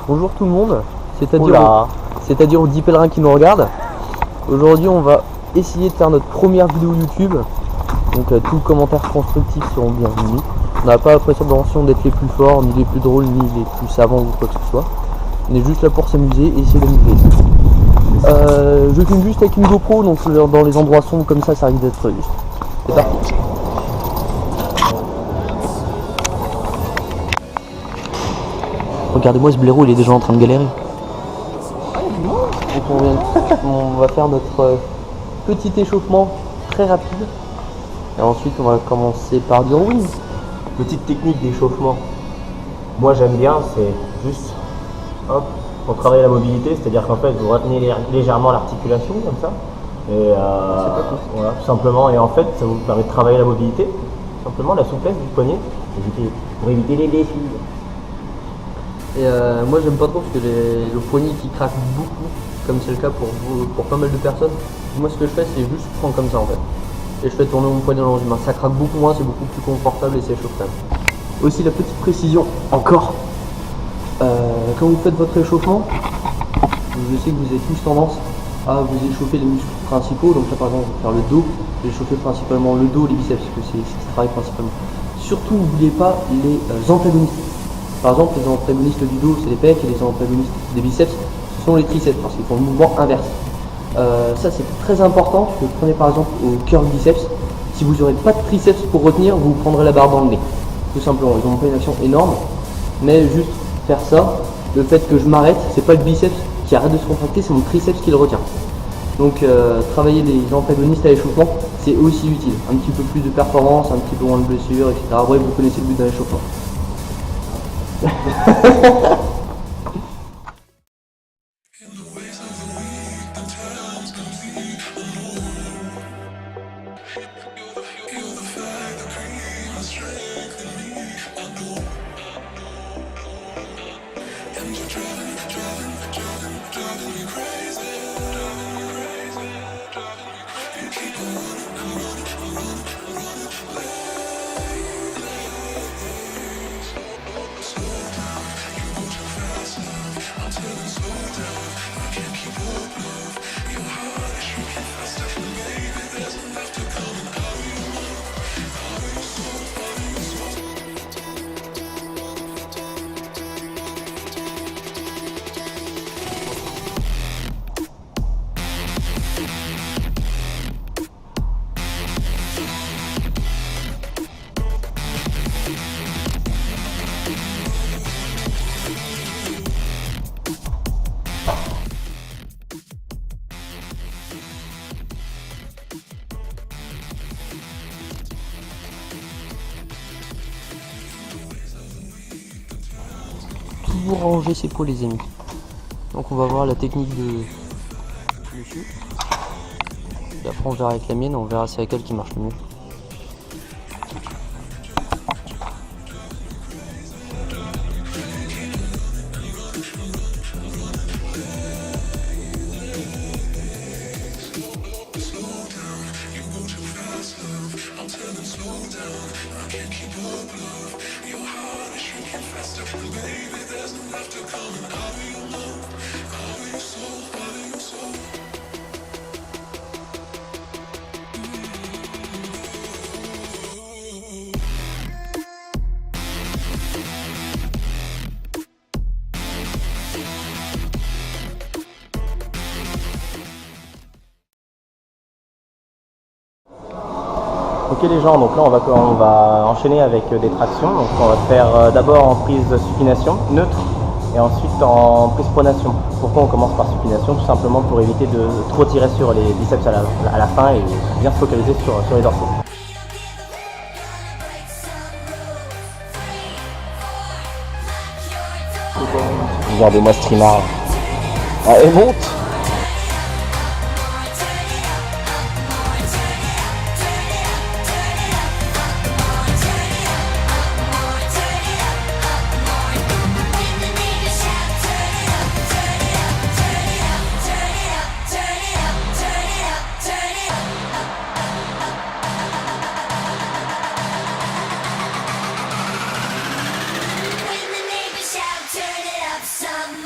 Bonjour tout le monde, Oula. c'est-à-dire aux 10 pèlerins qui nous regardent. Aujourd'hui on va essayer de faire notre première vidéo YouTube. Donc tous les commentaires constructifs seront bienvenus. On n'a pas la prétention d'être les plus forts, ni les plus drôles, ni les plus savants ou quoi que ce soit. On est juste là pour s'amuser et essayer d'amuser. Je filme juste avec une GoPro, donc dans les endroits sombres comme ça risque d'être juste. C'est parti. Regardez-moi ce blaireau, il est déjà en train de galérer. Donc on va faire notre petit échauffement très rapide. Et ensuite on va commencer par du rowing. Petite technique d'échauffement. Moi j'aime bien, c'est juste hop, on travaille la mobilité, c'est-à-dire qu'en fait vous retenez légèrement l'articulation comme ça. Et voilà, tout simplement. Et en fait ça vous permet de travailler la mobilité, tout simplement la souplesse du poignet, pour éviter les blessures. Et moi j'aime pas trop parce que le poignet qui craque beaucoup, comme c'est le cas pour pas mal de personnes. Moi ce que je fais c'est juste prendre comme ça en fait. Et je fais tourner mon poignet dans une main. Ça craque beaucoup moins, c'est beaucoup plus confortable et c'est chaud quand même. Aussi la petite précision encore. Quand vous faites votre échauffement, je sais que vous avez tous tendance à vous échauffer les muscles principaux. Donc là par exemple je vais faire le dos, je vais échauffer principalement le dos, les biceps, parce que c'est ce qui travaille principalement. Surtout n'oubliez pas les antagonistes. Par exemple, les antagonistes du dos, c'est les pecs, et les antagonistes des biceps, ce sont les triceps, parce qu'ils font le mouvement inverse. Ça, c'est très important. Vous prenez par exemple au curl biceps. Si vous n'aurez pas de triceps pour retenir, vous prendrez la barre dans le nez. Tout simplement, ils n'ont pas une action énorme, mais juste faire ça, le fait que je m'arrête, c'est pas le biceps qui arrête de se contracter, c'est mon triceps qui le retient. Donc, travailler les antagonistes à l'échauffement, c'est aussi utile. Un petit peu plus de performance, un petit peu moins de blessures, etc. Bref, vous connaissez le but d'un échauffement. Toujours ranger ses pots les amis. Donc on va voir la technique de dessus. Et après on verra avec la mienne, on verra c'est avec elle qui marche le mieux. Ok les gens, donc là on va enchaîner avec des tractions. Donc on va faire d'abord en prise supination neutre et ensuite en prise pronation. Pourquoi on commence par supination? Tout simplement pour éviter de trop tirer sur les biceps à la fin et bien se focaliser sur les dorsaux. Regardez-moi ce trimard. Ah, elle monte. When the neighbors shout, turn it up some.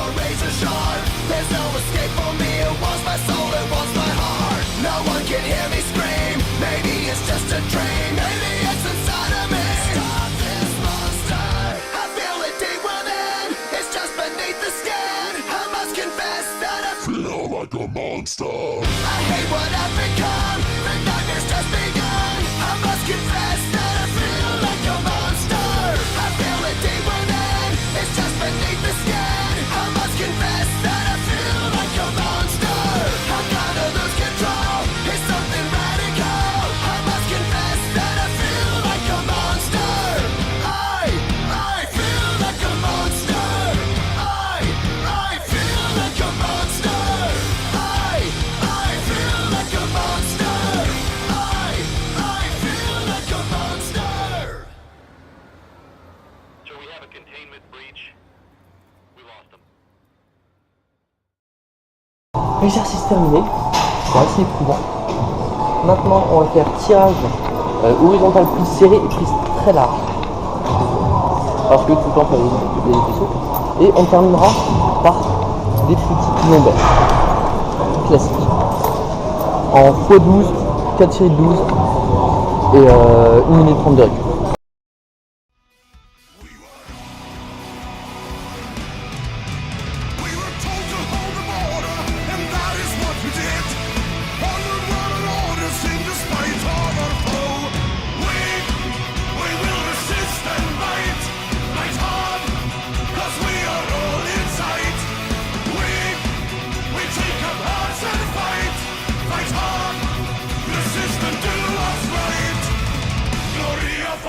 a razor sharp. There's no escape for me, it wants my soul, it wants my heart. No one can hear me scream, maybe it's just a dream, maybe it's inside of me. Stop this monster, I feel it deep within, it's just beneath the skin. I must confess that I feel like a monster. I hate what I've become, the nightmare's just begun. I must confess that I feel like a monster. I feel it deep within, it's just beneath the skin. I must confess that I feel like a monster. I'm gonna lose control, it's something radical. I must confess that I feel like a monster. I feel like a monster. I feel like a monster. I feel like a monster. I feel like a monster. So we have a containment breach. We lost them. Exercice terminé, c'est assez éprouvant. Maintenant, on va faire tirage horizontal prise serrée et prise très large. Parce que tout le temps, il y a des vaisseaux. Et on terminera par des petits lombaires. Classique. En x12, 4 séries de 12 et 1 minute 30 de récup. We were told to hold the border, and that is what we did. Onward, world orders in despite of our foe. We will resist and fight hard, 'cause we are all inside. We take up arms and fight hard, resist and do what's right. Glory of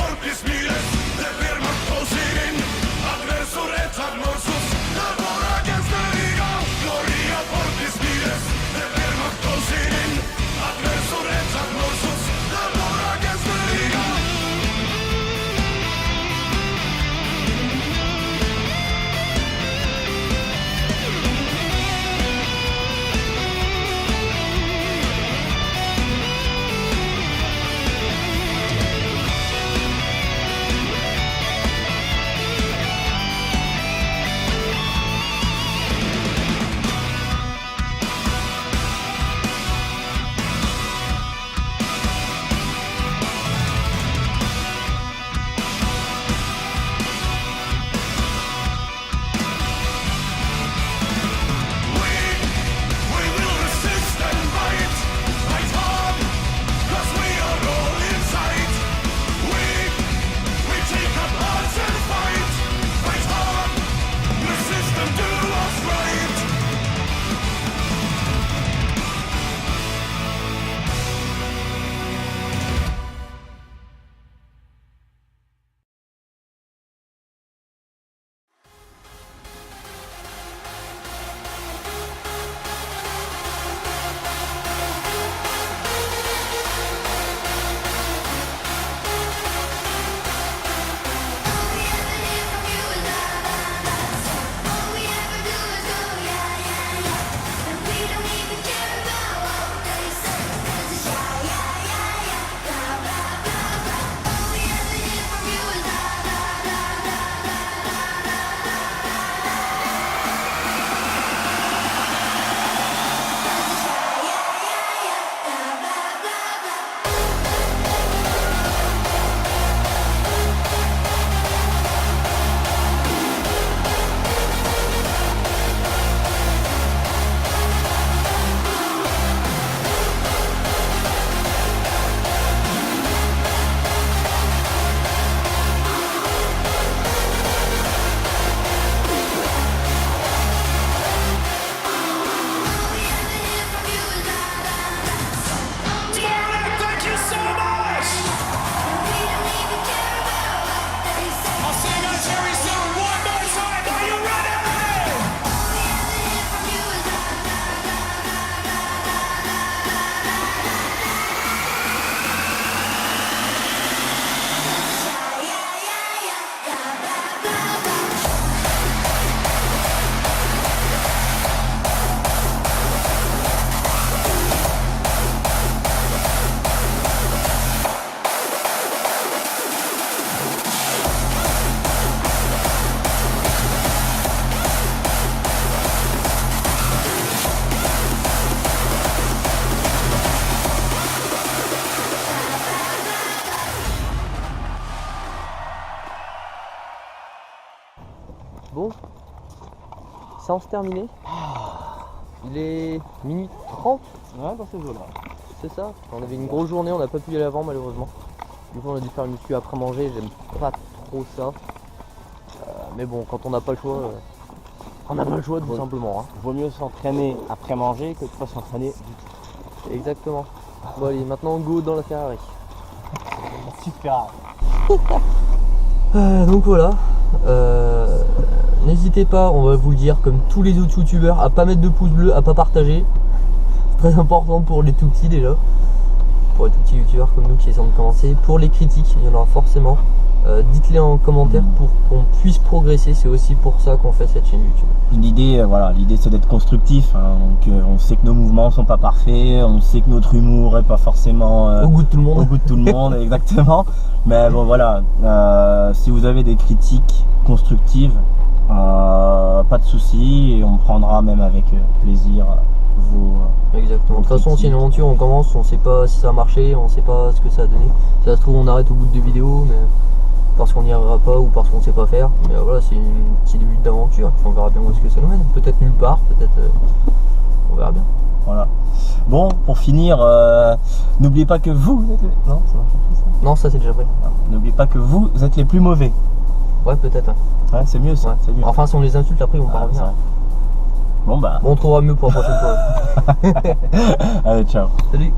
séance terminée. Il est minuit 30. Ouais, dans ces eaux-là. C'est ça. On avait une grosse journée, on n'a pas pu y aller avant malheureusement. Du coup on a dû faire une muscu après manger, j'aime pas trop ça. Mais bon, quand on n'a pas le choix, on n'a pas le choix tout simplement. Hein. Vaut mieux s'entraîner après manger que de pas s'entraîner du tout. Exactement. Bon allez, maintenant go dans la Ferrari. Super. Donc voilà. N'hésitez pas, on va vous le dire, comme tous les autres youtubeurs, à pas mettre de pouce bleu, à pas partager. C'est très important pour les tout petits déjà. Pour les tout petits youtubeurs comme nous qui essaient de commencer. Pour les critiques, il y en aura forcément. Dites-les en commentaire pour qu'on puisse progresser. C'est aussi pour ça qu'on fait cette chaîne YouTube. L'idée, voilà, l'idée c'est d'être constructif. Hein. Donc, on sait que nos mouvements sont pas parfaits, on sait que notre humour est pas forcément Au goût de tout le monde. Au goût de tout le monde, exactement. Mais bon, voilà, si vous avez des critiques constructives, pas de soucis, et on prendra même avec plaisir vos. Exactement. De toute façon, c'est une aventure, on commence, on sait pas si ça a marché, on sait pas ce que ça a donné. Si ça se trouve, on arrête au bout de 2 vidéos, mais parce qu'on n'y arrivera pas ou parce qu'on sait pas faire. Mais voilà, c'est une petit début d'aventure. On verra bien où est-ce que ça nous mène. Peut-être nulle part, peut-être. On verra bien. Voilà. Bon, pour finir, n'oubliez pas que vous êtes. Non, ça marche pas ça. Non, ça c'est déjà prêt. N'oubliez pas que vous êtes les plus mauvais. Ouais, peut-être. Ouais, c'est mieux ça. Ouais. C'est mieux. Enfin, si on les insulte, après, ils vont pas revenir. ça. Bon bah. Bon, on trouvera mieux pour la prochaine fois. Allez, ciao. Salut.